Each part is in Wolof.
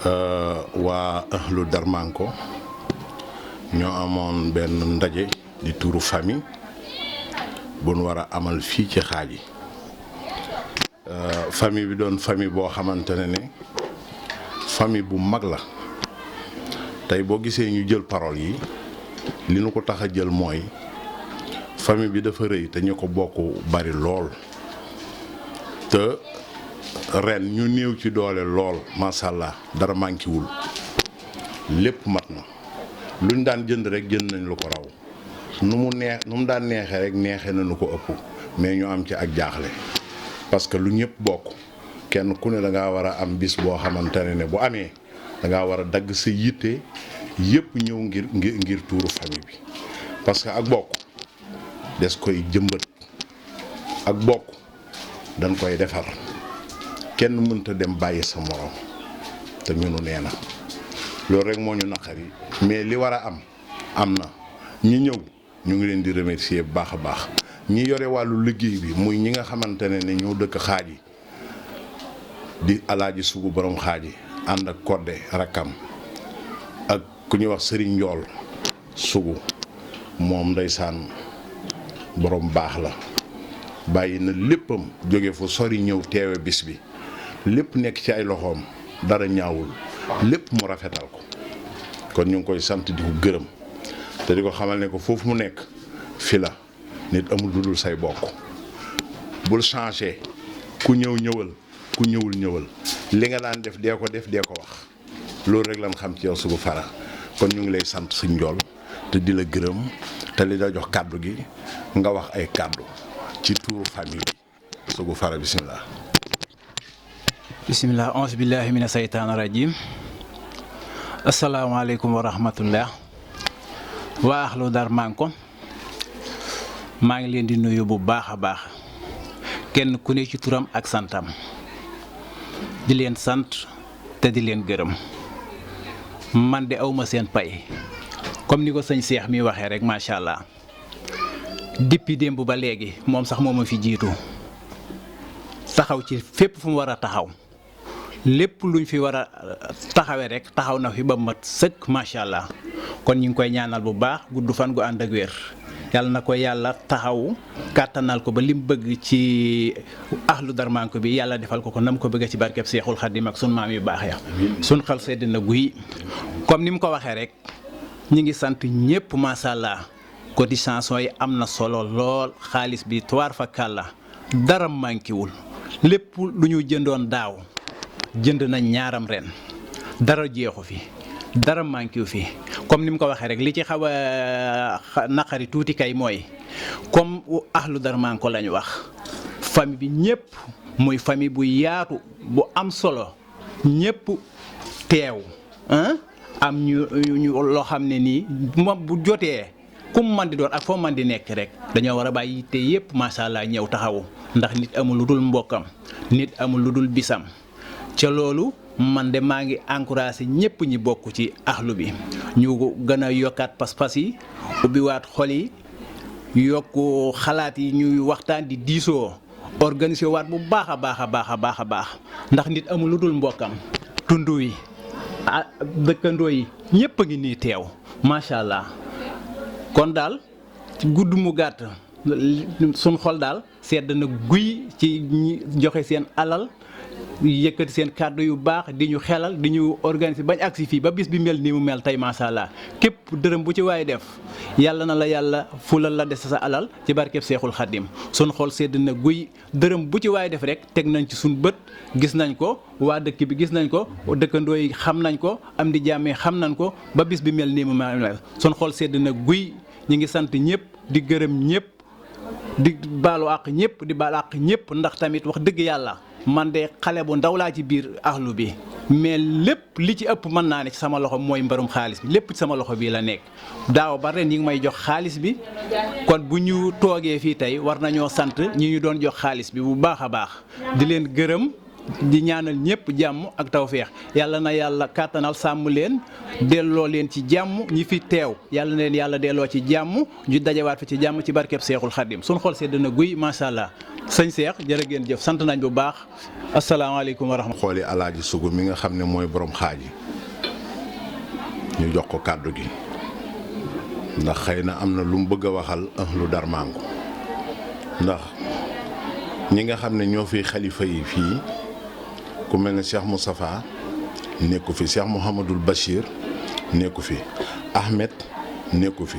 waa ahlu Darmanko ñoo amoon benn ndaje di turu famille bu nu war a amal fii ci Xaaji famille bi doon famille boo xamante ne famille bu mag la tey boo gisee ñu jël parole yi li nu ko tax a jël mooy famille bi dafa rëy te ñu ko bokk bari lool te ren ñu néew ci doole lool macha allah dara manquéwul lépp mat na luñ daan jënd rek jënd nañ lu ko raw nu mu daan neexee rek neexee nañu ko ëpp mais ñu am ci ak jaaxle parce que lu ñëpp bokk kenn ku ne da ngaa war a am bis boo xamante ne bu amee da ngaa war a dagg sa yitte yëpp ñëw ngir tuuru famille bi parce que ak bokk des koy jëmbat ak bokk dañ koy defar kenn mënta dem bàyyi sa morom te ñunu nee na loolu rek moo ñu naqari mais li war a am na ñi ñëw ñu ngi leen di remercier bu baax a baax ñi yore wàllu liggéey bi muy ñi nga xamante ne ñoo dëkk Xaaji di alaaji sugu borom Xaaji ànd ak kodde rakkam ak ku ñuy wax sëriñ njool sugu moom ndeysaan borom baax la bàyyi na léppam jóge fu sori ñëw teewe bis bi lépp nekk ci ay loxoom dara ñaawul lépp mu rafetal ko kon ñu ngi koy sant di ko gërëm te di ko xamal ne ko foofu mu nekk fi la nit amul lu dul say bokk bul changé ku ñëw ñëwal ku ñëwul ñëwal li nga daan def dee ko wax loolu rek lan xam ci yow Sougou Fara kon ñu ngi lay sant suñ njool te di la gërëm te li la jox kàddu gi nga wax ay kàddu ci tuuru famille bi Sougou Fara bisimilah. bisimilah auzu billahi mina saytaani rajim asalaamaaleykum wa rahmatullah waa ahlu Darmanko maa ngi leen di nuyu bu baax a baax kenn ku ne ci turam ak santam di leen sant te di leen gërëm man de awma seen pay comme ni ko sëñ Cheikh mi waxee rek macha allah depuis démb ba léegi moom sax moo ma fi jiitu taxaw ci fépp fu mu war a taxaw lépp luñ fi war a taxawee rek taxaw na fi ba mat sëkk macha allah kon ñu ngi koy ñaanal bu baax gudd fan gu ànd ak wér yàlla na ko yàlla taxaw kàttanal ko ba lim bëgg ci ahlu Darmanko bi yàlla defal ko nam ko bëgg ci barkeb Seexul Xadim ak sun maam yu baax ya sun xel sedd na guy comme ni mu ko waxee rek ñi ngi sant ñëpp macha allah cotisation yi am na solo lool xaalis bi tuwaar fa kàlla dara manquéwul lépp lu ñu jëndoon daaw jënd nañ ñaaram ren dara jeexu fi dara manqué fi comme ni mu ko waxee rek li ci xaw a naqari tuuti kay mooy comme ahlu Darmanko lañu wax famille bi ñëpp muy famille bu yaatu bu am solo ñëpp teew am ñu loo xam ne nii moom bu jotee kum man di doon ak foo man di nekk rek dañoo war a bàyyi te yëpp macha allah ñëw taxawu ndax nit amul lu dul mbokkam nit amul lu dul bisam ca loolu man de maa ngi encouragé ñëpp ñi bokk ci ahlu bi ñu gën a yokkaat pas-pas yi ubbiwaat xol yi yokku xalaat yi ñuy waxtaan di diisoo organiser waat bu baax a baax a baax a baax a baax ndax nit amul lu dul mbokkam tund wi dëkkandoo yi ñëpp a ngi nii teew macha allah kon daal ci gudd mu gàtt suñ xol daal sedd na guy ci ñi joxe seen alal yëkkati seen kàddu yu baax di ñu xelal di ñu organiser bañ agsi fii ba bis bi mel nii mu mel tey macha allah képp dërëm bu ci waaye def yàlla na la yàlla fulal la des sa alal ci barkeb Seexul Xadim sun xol sedd na guy dërëm bu ci waaye def rek teg nañ ci suñ bët gis nañ ko waa dëkk bi gis nañ ko dëkkandoo yi xam nañ ko am di jàmmee xam nañ ko ba bis bi mel nii mu mel sun xol sedd na guy ñi ngi sant ñëpp di gërëm ñëpp di baalu àq ñëpp di baalu àq ñëpp ndax tamit wax dëgg yàlla man de xale bu ndaw laa ci biir ahlu bi mais lépp li ci ëpp mën naa ne ci sama loxo mooy mbarum xaalis bi lépp ci sama loxo bii la nekk daaw ba ren ñi ngi may jox xaalis bi kon bu ñu toogee fii tey war nañoo sant ñi ñu doon jox xaalis bi bu baax a baax di leen gërëm di ñaanal ñëpp jàmm ak tawféex yàlla na yàlla kàttanal sàmm leen delloo leen ci jàmm ñi fi teew yàlla na leen yàlla delloo ci jàmm ñu dajawaat fi ci jàmm ci barkeb Seexul Xadim suñ xol sedd na guy macha allah sëñ Seex jërë ngeen jëf sant nañ bu baax asalaamaaleykum wa rahmatulah. xooli alaaji Sugu mi nga xam ne mooy borom xaaji ñu jox ko kàddu gi ndax xëy na am na lu mu bëgg a waxal ahlu Darmanko ndax ñi nga xam ne ñoo fi xalifa yi fii ku mel ne Cheikh Moustapha nekku fi Cheikh Mouhamadul Bachir nekku fi Ahmed nekku fi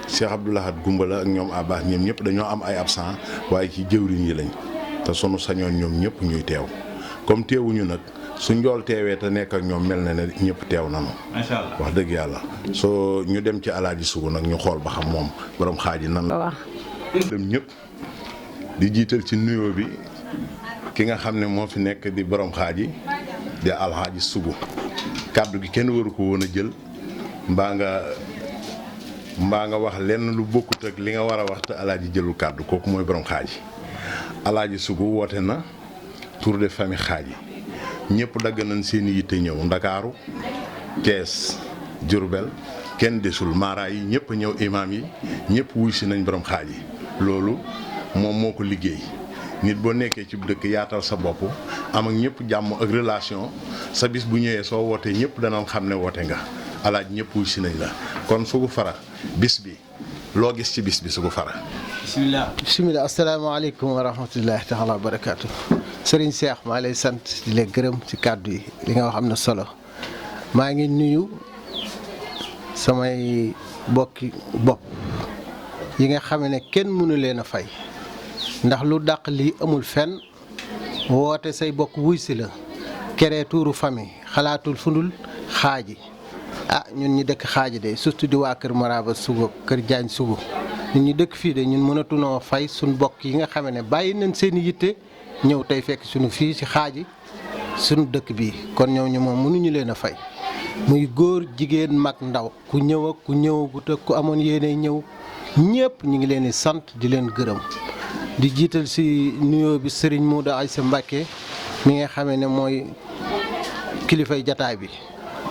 Cheikh Abdoulahad Gumbala ak ñoom Abbas ñoom ñëpp dañoo am ay absent waaye ci jëwriñ yi lañ te sunu sañoon ñoom ñëpp ñuy teew comme teewuñu nag su njool teewee te nekk ak ñoom mel na ne ñëpp teew nañu. macha allah wax dëgg yàlla soo ñu dem ci alaaji Sugu nag ñu xool ba xam moom borom xaaji nan la. dem ñëpp di jiital ci nuyoo bi ki nga xam ne moo fi nekk di borom xaaji di alxaaji Sugu kàddu gi kenn waru ko woon a jël mbaa nga wax lenn lu bokkut ak li nga war a wax te alaaji jëlul kàddu kooku mooy borom xaaji alaaji Sugu woote na tour de famille xaaji ñëpp dagg nañ seen i yitte ñëw Ndakaaru Kees Jurbel kenn desul mara yi ñëpp ñëw imaam yi ñëpp wuy si nañ borom xaaji loolu moom moo ko liggéey nit boo nekkee ci dëkk yaatal sa bopp am ak ñëpp jàmm ak relation sa bis bu ñëwee soo wootee ñëpp danañ xam ne woote nga alaaj ñëpp wuy si nañ la kon Sugu Fara bis bi loo gis ci bis bi Sugu Fara. bisimilah asalaamaaleykum wa rahmatullahi taala wa barakaatu. Serigne Cheikh maa lay sant di la gërëm ci kàddu yi li nga wax am na solo maa ngi nuyu samay bokki bopp yi nga xam ne kenn mënu leen a fay ndax lu dàq lii amul fenn woote say bokk wuy si la keree tuuru famille xalaatul fundul xaaji ñun ñi dëkk xaaji de surtout di waa kër Maraba Sugu kër Jaañ Sugu ñun ñu dëkk fii de ñun mënatunoo fay suñ bokk yi nga xam ne bàyyi nañ seen i yitte ñëw tey fekk suñu fii ci xaaji suñu dëkk bii kon ñëw ñu moom mënuñu leen a fay muy góor jigéen mag ndaw ku ñëw ak ku ñëwagut ak ku amoon yéene ñëw ñëpp ñu ngi leen di sant di leen gërëm di jiital si nuyoo bi Serigne Modou Aïssa Mbacké mi nga xamee ne mooy kilifay jataay bi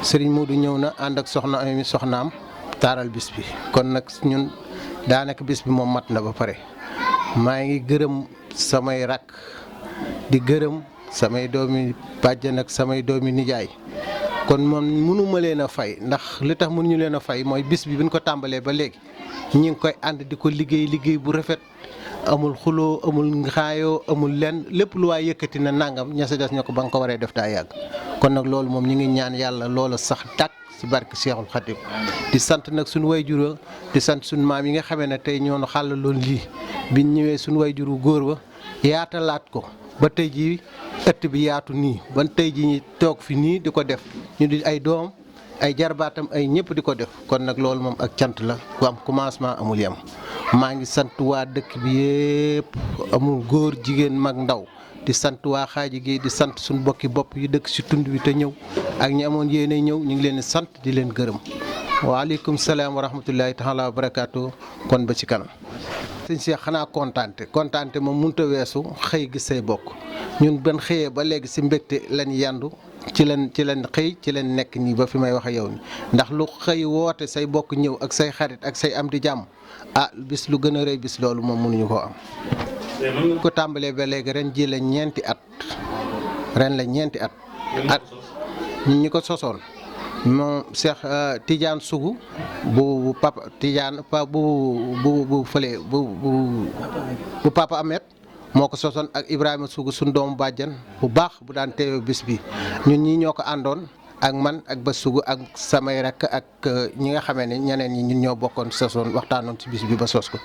Serigne Modou ñëw na ànd ak soxnaam taaral bis bi kon nag ñun daanaka bis bi moom mat na ba pare maa ngi gërëm samay rakk di gërëm samay doomi bàjjan ak samay doomi nijaay kon moom mënuma leen a fay ndax li tax mënuñu leen a fay mooy bis bi ñu ko tàmbalee ba léegi ñi ngi koy ànd di ko liggéey bu rafet amul xuloo amul xaayoo amul lenn lépp lu waay yëkkati na nangam ña sa des ña ko ba nga ko waree def daa yàgg kon nag loolu moom ñu ngi ñaan yàlla loola sax tàkk ci barke Seexul Xadim di sant nag suñu wayjur di sant suñu maam yi nga xamee ne tey ñoo xàllaloon lii biñ ñëwee suñu wayjuru góor wa yaatalaat ko ba tey jii ëtt bi yaatu nii ban tey jii ñu toog fi nii di ko def ñu di ay doom ay jarbaatam ay ñëpp di ko def kon nag loolu moom ak cant la ku am commencement amul yem maa ngi sant waa dëkk bi yëpp amul góor jigéen mag ndaw di sant waa xaaji gi di sant suñu bokki bopp yi dëkk ci tund wi te ñëw ak ñi amoon yéene ñëw ñu ngi leen di sant di leen gërëm waaleykum salaam wa rahmatullahi taala wa barakaatu kon ba ci kanam. sëñ Cheikh xanaa kontaante moom mënut a weesu xëy gis say bokk ñun ban xëyee ba léegi ci mbégte lañ yandu ci leen xëy ci leen nekk nii ba fi may wax ak yow ni ndax lu xëy woote say bokk ñëw ak say xarit ak say am di jàmm bis lu gën a rëy bis loolu moom mënuñu koo am. ko tàmbalee ba léegi ren ji la ñeenti at ñun ñi ko sosoon moom Cheikh Tidiane Sougou bu papa Tidiane bu fële bu papa Ahmed moo ko sosoon ak Ibrahima Sougou suñu doomu bàjjan bu baax bu daan teewe bis bi ñun ñi ñoo ko àndoon ak man ak ba Sougou ak samay rakk ak ñi nga xamee ne ñeneen ñi ñun ñoo bokkoon sosoon waxtaanoon ci bis bi ba sos ko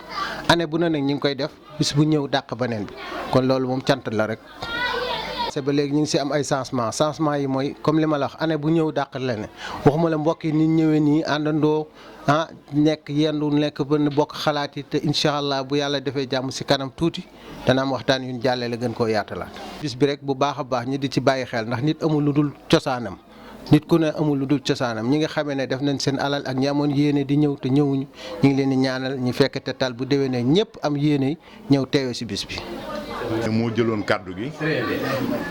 année bu ne nag ñu ngi koy def bis bu ñëw dàq beneen bi kon loolu moom cant la rek. ba léegi ñu ngi si am ay changement yi mooy comme li ma la wax année bu ñëw dàq leneen waxuma la mbokk yi ni ñëwee nii àndandoo nekk yendu nekk benn bokk xalaat yi te incha allah bu yàlla defee jàmm si kanam tuuti dana am waxtaan yu ñu jàllee la gën koo yaatalaat. bis bi rek bu baax a baax ñi di ci bàyyi xel ndax nit amul lu dul cosaanam nit ku ne amul lu dul cosaanam ñi nga xamee ne def nañ seen alal ak ñi amoon yéene di ñëw te ñëwuñu ñu ngi leen di ñaanal ñu fekk te tal bu déwénee ñëpp am yéene ñëw teewee si bis bi. moo jëloon kàddu gi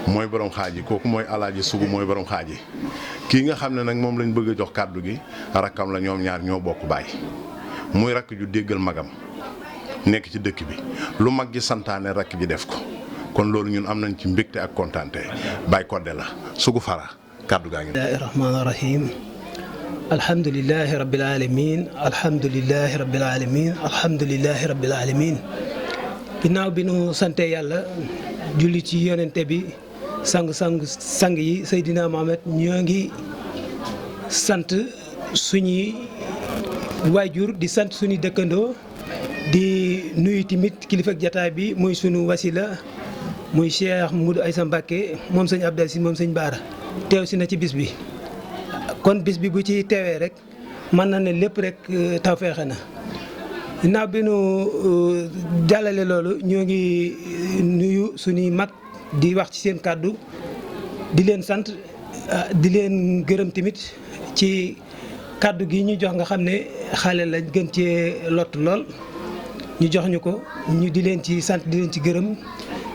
mooy borom xaaj yi kooku mooy Alaaji Sugu mooy borom xaaj yi kii nga xam ne nag moom lañ bëgg a jox kàddu gi rakkam la ñoom ñaar ñoo bokk baay muy rakk ju déggal magam nekk ci dëkk bi lu mag ji santaane rakk ji def ko kon loolu ñun am nañ ci mbégte ak kontaante Baye Codé la Sougou Fara kàddu gaa ngi. bismillaahi rahmaani rahiim alhamdulillahi rabbil aalamiin alhamdulillahi rabbil aalamiin alhamdulillahi rabbil aalamiin ginnaaw bi nu sante yàlla julli ci yonente bi sang yi Seydina Mohamed ñoo ngi sant suñuy waajur di sant suñuy dëkkandoo di nuyu tamit kilifa ak jataay bi muy sunu wasila muy Cheikh Moudou Aïssa Mbacké moom sëñ Abdou Aziz moom sëñ Baara teew si na ci bis bi kon bis bi bu ci teewee rek mën na ne lépp rek tawfeexe na ginnaaw bi nu jàllale loolu ñoo ngi nuyu suñuy mag di wax ci seen kàddu di leen sant di leen gërëm tamit ci kàddu gi ñu jox nga xam ne xale lañ gën cee lott lool ñu jox ñu ko ñu di leen ci sant di leen ci gërëm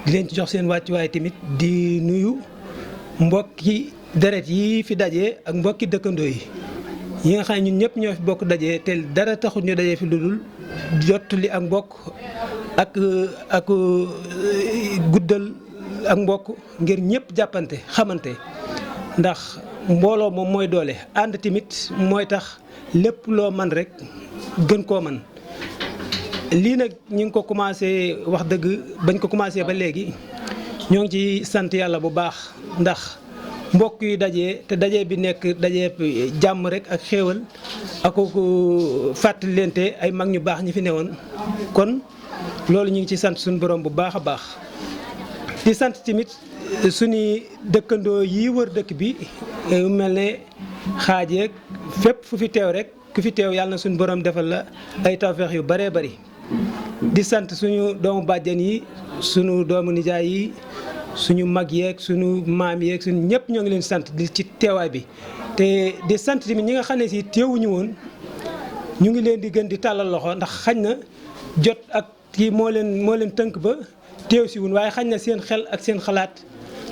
di leen ci jox seen wàccuwaay tamit di nuyu mbokki deret yi fi daje ak mbokki dëkkandoo yi nga xam ne ñun ñëpp ñoo fi bokk daje te dara taxul ñu daje fi lu dul jottali ak mbokk ak guddal ak mbokk ngir ñëpp jàppante xamante ndax mbooloo moom mooy doole ànd tamit mooy tax lépp loo man rek gën koo man lii nag ñu ngi ko commencé wax dëgg bañ ko commencé ba léegi ñoo ngi ci sant yàlla bu baax ndax mbokk yi daje te daje bi nekk daje jàmm rek ak xéewal ak ko fàttalente ay mag ñu baax ñi fi newoon kon loolu ñu ngi ci sant suñu borom bu baax a baax di sant tamit suñu dëkkandoo yi wër dëkk bi mel ne xaajeeg fépp fu fi teew rek ku fi teew yàlla na suñu borom defal la ay tawfeex yu baree bari di sant suñu doomu bàjjen yi suñu doomu nijaay yi suñu mag yeeg suñu maam yeeg suñu ñëpp ñoo ngi leen sant di ci teewaay bi te di sant tamit ñi nga xam ne si teewuñu woon ñu ngi leen di gën di tàllal loxo ndax xañ na jot ak kii moo leen tënk ba teew si wun waaye xañ na seen xel ak seen xalaat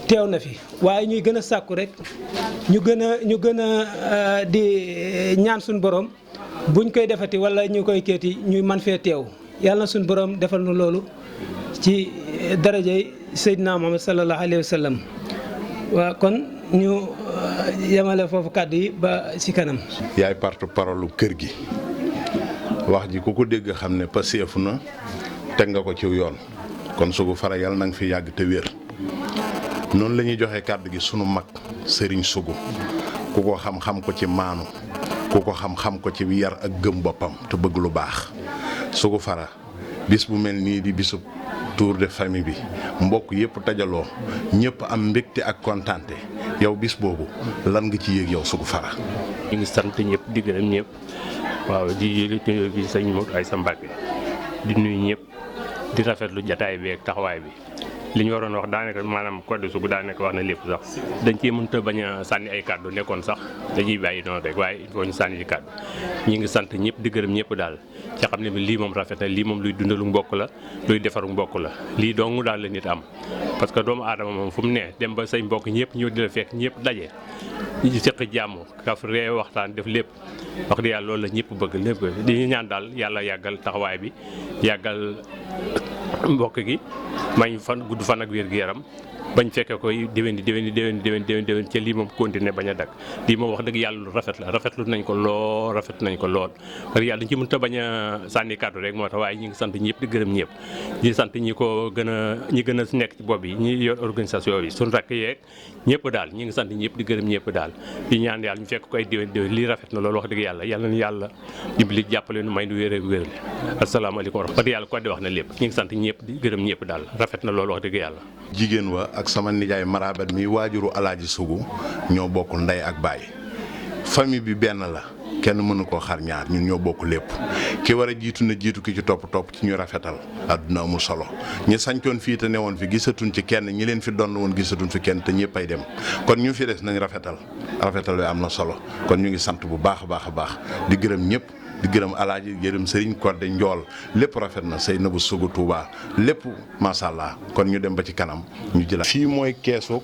teew na fi waaye ñuy gën a sàkku rek ñu gën a di ñaan suñu borom buñ koy defati wala ñu koy keeti ñuy man fee teew yàlla na suñu borom defal nu loolu ci darajay Seydina Muhammad sallallahu alayhi wa sallam waaw kon ñu yemale foofu kàddu yi ba ci kanam. yaay porte-parole kër gi wax ji ku ko dégg xam ne paseefu na teg nga ko ci yoon kon Sougou Fara yàlla na nga fi yàgg te wér noonu la ñuy joxe kàddu gi sunu mag Serigne Sougou ku ko xam-xam ko ci maanu ku ko xam-xam ko ci yar ak gëm boppam te bëgg lu baax Sougou Fara bis bu mel nii di bisub tour de famille bi mbokk yëpp tajaloo ñëpp am mbégte ak kontaante yow bis boobu lan nga ci yéeg yow Sougou Fara. ñu ngi sant ñëpp di gërëm ñëpp waaw di sëñ Moudou Aïssa Mbacké di nuyu ñëpp di rafetlu jataay bi ak taxawaay bi li ñu waroon wax daanaka maanaam Codé Sougou daanaka wax na lépp sax dañ ciy mënut a bañ a sànni ay kàddu nekkoon sax dañuy bàyyi noonu rek waaye il faut ñu sànni ci kàddu ñi ngi sant ñëpp di gërëm ñëpp daal ci xam ne bi lii moom rafet na lii moom luy dundalu mbokk la luy defaru mbokk la lii dong daal la nit am parce que doomu aadama moom fu mu ne dem ba say mbokk ñëpp ñëw di la fekk ñëpp daje ñu seq jàmm kaf ree waxtaan def lépp wax dëgg yàlla loolu la ñëpp bëgg lépp di ñaan daal yàlla yàggal taxawaay bi yàggal mbokk gi may fan gudd fan ak wér gu yaram bañ fekkee koy déwén ca lii moom continuer bañ a dakk lii moom wax dëgg yàlla lu rafet la rafetlu nañ ko lool parce que yàlla dañ ci mënut a bañ a sànni kàddu rek moo tax waaye ñi ngi sant ñëpp di gërëm ñëpp di sant ñi gën a nekk ci bopp yi ñi yor organisation bi suñu rakk yeeg ñëpp daal ñi ngi sant ñëpp di gërëm ñëpp daal di ñaan yàlla ñu fekk ko ay déwén lii rafet na loolu wax dëgg yàlla yàlla nañu yàlla dimbali jàppale nu may nu wér ak wérle asalaamaaleykum wax dëgg yàlla Codé wax na lépp ñi ngi sant ñëpp di gërëm ñëpp daal rafet na loolu wax dëgg yàlla jigéen wa ak sama nijaay marabat mi waajuru Alaaji Sougou ñoo bokk ndey ak baay famille bi benn la kenn mënu koo xar ñaar ñun ñoo bokk lépp ki war a jiitu na jiitu ki ci topp ci ñu rafetal àdduna amul solo ñi sañcoon fii te newoon fi gisatuñ ci kenn ñi leen fi doon woon gisatuñ fi kenn te ñëpp ay dem kon ñu fi des nañ rafetal bi am na solo kon ñu ngi sant bu baax a baax di gërëm ñëpp di gërëm alaaji gërëm sëriñ Kodde Njool lépp rafet na say nabu sugu Touba lépp macha allah kon ñu dem ba ci kanam ñu jëlaat. fii mooy keesu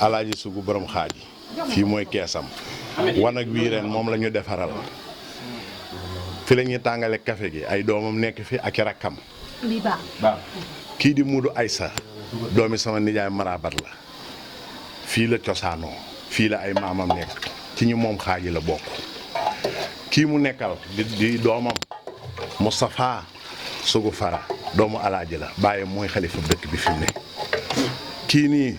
alaaji sugu borom xaaji fii mooy keesam wanag wii ren moom la ñu defaral fi la ñuy tàngale café gi ay doomam nekk fi ak i rakkam kii di Muudu Aysa doomi sama nijaay marabat la fii la cosaanoo fii la ay maamam nekk ci ñu moom xaaji la bokk kii mu nekkal di doomam Moustapha Sugu Fara doomu alaaji la bàyyi mooy xalifa dëkk bi fi mu ne kii nii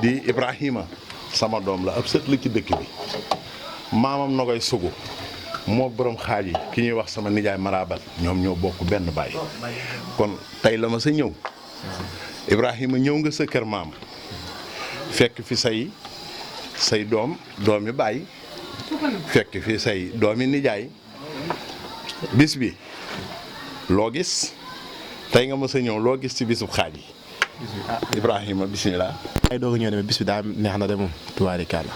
di Ibrahima sama doom la ab sët la ci dëkk bi maamam na koy sugu moo borom xaaji ki ñuy wax sama nijaay marabat ñoom ñoo bokk benn baay kon tey la ma sa ñëw Ibrahima ñëw nga sa kër maam fekk fi say doomi baay fekk fi say doomi nijaay bis bi loo gis tey nga ma sa ñëw loo gis ci bisub xaaji Ibrahima bisimilah. ay doog a ñëw demee bis bi daa neex na de moom tubaarikàlla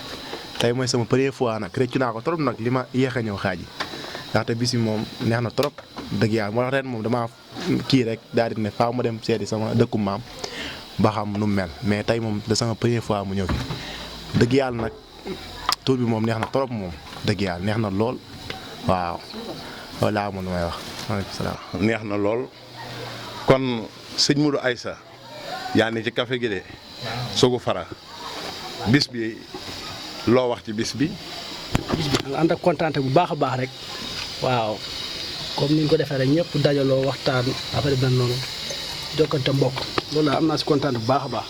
tey mooy sama première fois nag rëccu naa ko trop nag li ma yéex a ñëw xaaji ndaxte bis bi moom neex na trop dëgg yàlla moo tax ren moom damaa kii rek daal di ne faaw ma dem seeti sama dëkku maam ba xam nu mu mel mais tey moom da sama première fois mu ñëw fi dëgg yàlla nag tur bi moom neex na trop moom dëgg yàlla neex na lool waaw loolu laa amoon may wax maaleykum salaam. neex na lool kon sëñ Modou Aïssa yaa ni ci café gi de Sugu Fara bis bi loo wax ci bis bi. bis bi nga ànd ak kontaante bu baax a baax rek waaw comme ni ñu ko defee rek ñëpp dajaloo waxtaan affaire bi noonu jokkante mbokk loolu la am naa si kontaan bu baax a baax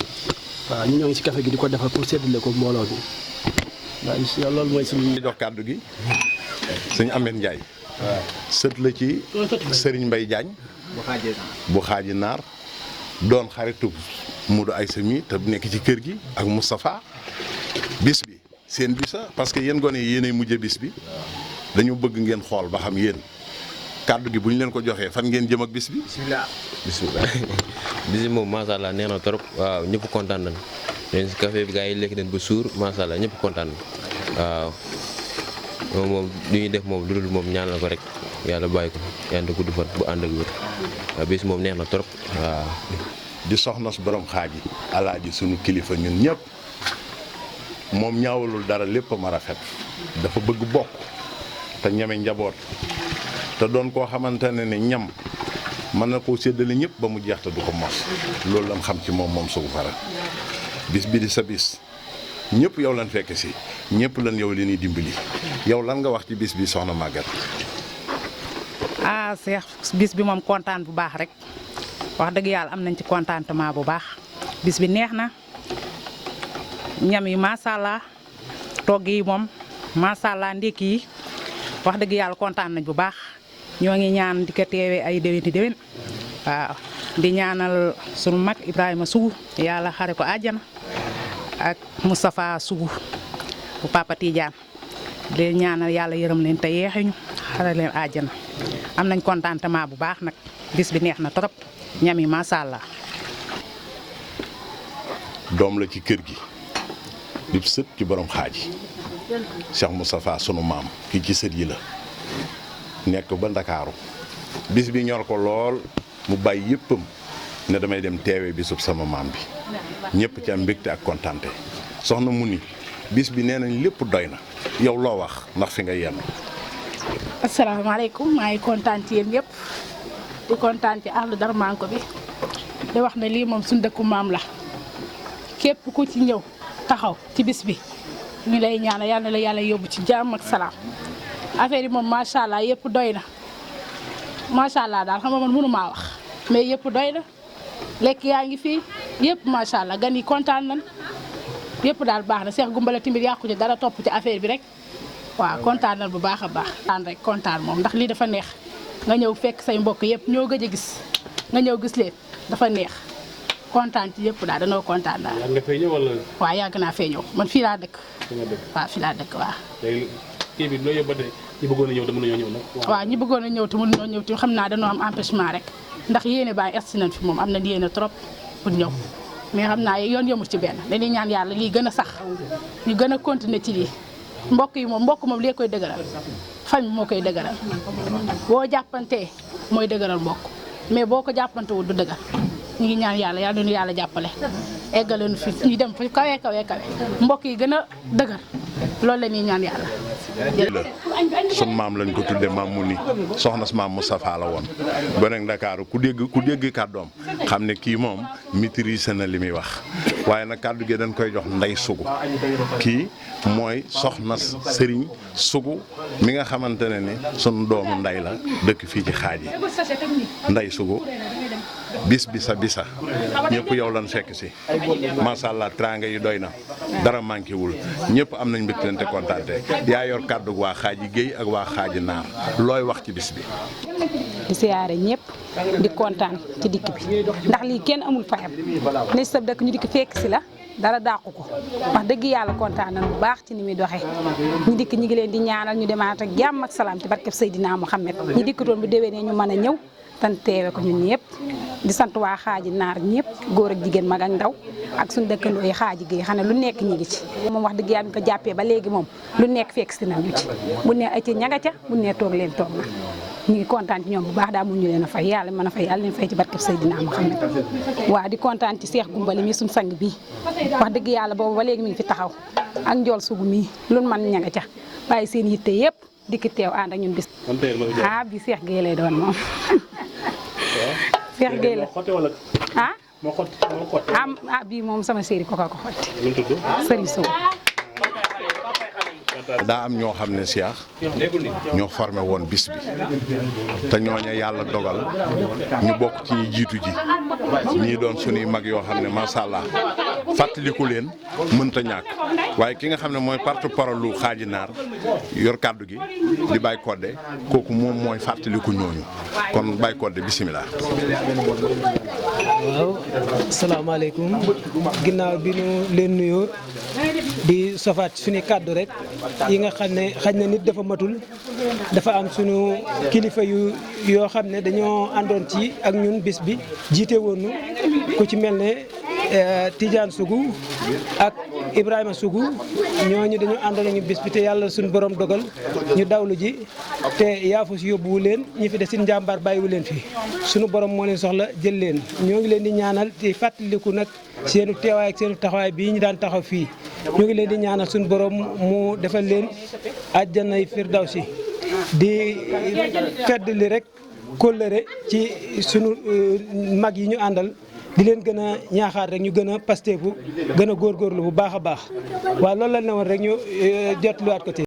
waaw ñu ñoo ngi si café gi di ko defar pour séddale ko mbooloo bi waaw incha allah loolu mooy suñu. jox kàddu gi sëñ Ahmed Ndiaye. sët la ci Serigne Mbaye Diagne. bu xaaji naar doon xaritu Modou Aïssa mi te nekk ci kër gi ak Moustapha bis bi seen bisa parce que yéen gone yi yéenay mujje bis bi dañu bëgg ngeen xool ba xam yéen kàddu gi bu ñu leen ko joxee fan ngeen jëm ak bis bi. bisimilah. bis bi moom macha allah neex na trop waaw ñëpp kontaan nañ leen si café bi gars yi lekk nañ ba suur macha allah ñëpp kontaan nañ waaw moom li ñuy def moom lu dul moom ñaanal ko rek yàlla bàyyi ko yàlla gudd fan bu ànd ak wér waaw bis moom neex na trop waaw. di soxna su borom xaaji alaaji sunu kilifa ñun ñëpp moom ñaawalul dara lépp ma rafet dafa bëgg bokk te ñeme njaboot te doon koo xamante ne ñam mën na koo séddale ñëpp ba mu jeex te du ko mos loolu lañ xam ci moom Sugu Fara bis bi di sa bis ñëpp yow lan fekk si ñëpp lan yow li ñuy dimbali yow lan nga wax ci bis bi soxna Maguette. Cheikh bis bi moom kontaan bu baax rek wax dëgg yàlla am nañ ci contentement bu baax bis bi neex na ñam yi macha allah togg yi moom macha allah ndékki yi wax dëgg yàlla kontaan nañ bu baax ñoo ngi ñaan di ko teewee ay déwén waaw di ñaanal sunu mag Ibrahima Sugu yàlla xare ko àjjana ak Moustapha Sugu bu Papa Tidiane di ñaanal yàlla yërëm leen te yeexuñu xare leen àjjana am nañ contentement bu baax nag bis bi neex na trop ñam yi macha allah. doom la ci kër gi di sët ci borom xaaji Cheikh Moustapha sunu maam kii ci sët yi la nekk ba Ndakaaru bis bi ñor ko lool mu bàyyi yëppam ne damay dem teewee bisub sama maam bi ñëpp ci am mbégte ak kontante soxna mu ni bis bi nee nañ lépp doy na yow loo wax ndax fi nga yenn. asalaamaaleykum maa ngi kontaan ci yéen ñëpp di kontaan ci Ahlu Darmanko bi di wax ne lii moom suñu dëkku maam la képp ku ci ñëw taxaw ci bis bi ñu lay ñaanal yal na la yàlla yóbbu ci jàmm ak salaam affaire yi moom macha allah yëpp doy na macha allah daal xam nga man mënu maa wax mais yëpp doy na lekk yaa ngi fii yëpp macha allah gan yi kontaan nañ yëpp daal baax na Cheikh Goumbala timit yàqu ci dara topp ci affaire bi rek. waaw kontaan nañ bu baax a baax. kontaan rek kontaan moom ndax lii dafa neex nga ñëw fekk say mbokk yëpp ñoo gëj a gis nga ñëw gis leen dafa neex kontaan ci yëpp daal danoo kontaan daal. yàgg nga fay ñëw wala. waaw yàgg naa fee ñëw man fii laa dëkk. waaw fii laa dëkk waaw. léegi kii bi loo yóbbante ñi bëggoon a ñëw te mënuñoo ñëw nag. waaw ñi bëggoon a ñëw te mënuñoo ñëw te xam naa danoo am empêchement rek ndax yéene baa egsi nañ fi moom am na yéene trop pour ñëw mais xam naa yoon yëmul ci benn dañuy ñaan yàlla lii gën a sax ñu gën a continuer ci lii mbokk yi moom mbokk moom lee koy dëgëral famille moo koy dëgëral boo jàppantee mooy dëgëral mbokk mais boo ko jàppantewul du dëgër ñu ngi ñaan yàlla yàlla nu yàlla jàppale eggale nu fi ñu dem fa kawe kawe kawe mbokk yi gën a dëgër loolu la ñuy ñaan yàlla. sun maam lañ ko tudde maam mu ni soxna si maam Moustapha la woon gone Ndakaaru ku dégg kàddoom xam ne kii moom maîtrise na li muy wax waaye nag kàddu gi dañ koy jox Ndey Sugu kii mooy soxna Sëriñ Sugu mi nga xamante ne ni sunu doomu nday la dëkk fii ci Xaaji Ndey Sugu bis bisa ñëpp yow lan fekk si macha allah teraanga yi doy na dara manqué wul ñëpp am nañ mbégte te kontaante yaa yor kàddu waa Xaaji Géey ak waa Xaaji Naar looy wax ci bis bi. di siyaare ñëpp di kontaan ci dikk bi ndax lii kenn amul fayam ne sa dëkk ñu dikk fekk si la dara dàqu ko wax dëgg yàlla kontaan nañ bu baax ci ni muy doxee ñu dikk ñi ngi leen di ñaanal ñu demaat ak jàmm ak salaam ci barkeb Seydina Muhammad ñi dikk doon bu déwénee ñu mën a ñëw tan teewe ko ñun ñëpp di sant waa Xaaji Naar ñëpp góor ak jigéen mag ak ndaw ak suñu dëkkandoo yi Xaaji Géey xam ne lu nekk ñi ngi ci moom wax dëgg yàlla ñu ko jàppee ba léegi moom lu nekk fekk si nañu ci bu ne ay ci ñanga ca bu ne toog leen toog na ñu ngi kontaan ci ñoom bu baax daa mun ñu leen a fay yàlla mën a fay yàlla leen fay ci barkeb Seydina Muhammad waaw di kontaan ci Seex Gumbali mi suñu sang bii wax dëgg yàlla boobu ba léegi mi ngi fi taxaw ak Njool Sugu mii lu man ñanga ca bàyyi seen yitte yëpp dikki teew ànd ak ñun bis bi Seex Géey lay doon moom Seex Géey la bii moom sama séeri ko xotti Sëriñ Sugu daa am ñoo xam ne Cheikh ñoo formé woon bis bi te ñooña yàlla dogal ñu bokk ci ñi jiitu ji ñii doon suñuy mag yoo xam ne macha allah fàttaliku leen mënta ñàkk waaye ki nga xam ne mooy porte-parole lu Xaaji Naar yor kàddu gi di Baye Codé kooku moom mooy fàttaliku ñooñu kon Baye Codé bisimilah. waaw asalaamaaleykum ginnaaw bi nu leen nuyoo di sofaat suñu kàddu rek yi nga xam ne xaj na nit dafa matul dafa am suñu kilifa yoo xam ne dañoo àndoon ci ak ñun bis bi jiite woonu ku ci mel ne Tidiane Sougou ak Ibrahima Sougou ñooñu dañu àndoon ak ñu bis bi te yàlla suñu borom dogal ñu dawlu ji te yaafus yóbbuwu leen ñi fi des si njàmbaar bàyyiwu leen fi suñu borom moo leen soxla jël leen ñoo ngi leen di ñaanal te fàttaliku nag seenu teewaay ak seenu taxawaay bii ñu daan taxaw fii ñu ngi leen di ñaanal suñu borom mu defal leen àjjanay firdawsi di fedd li rek kóllëre ci sunu mag yi ñu àndal di leen gën a ñaaxaat rek ñu gën a pasteefu gën a góorgóorlu bu baax a baax waaw loolu la ne woon rek ñu jotluwaat ko ci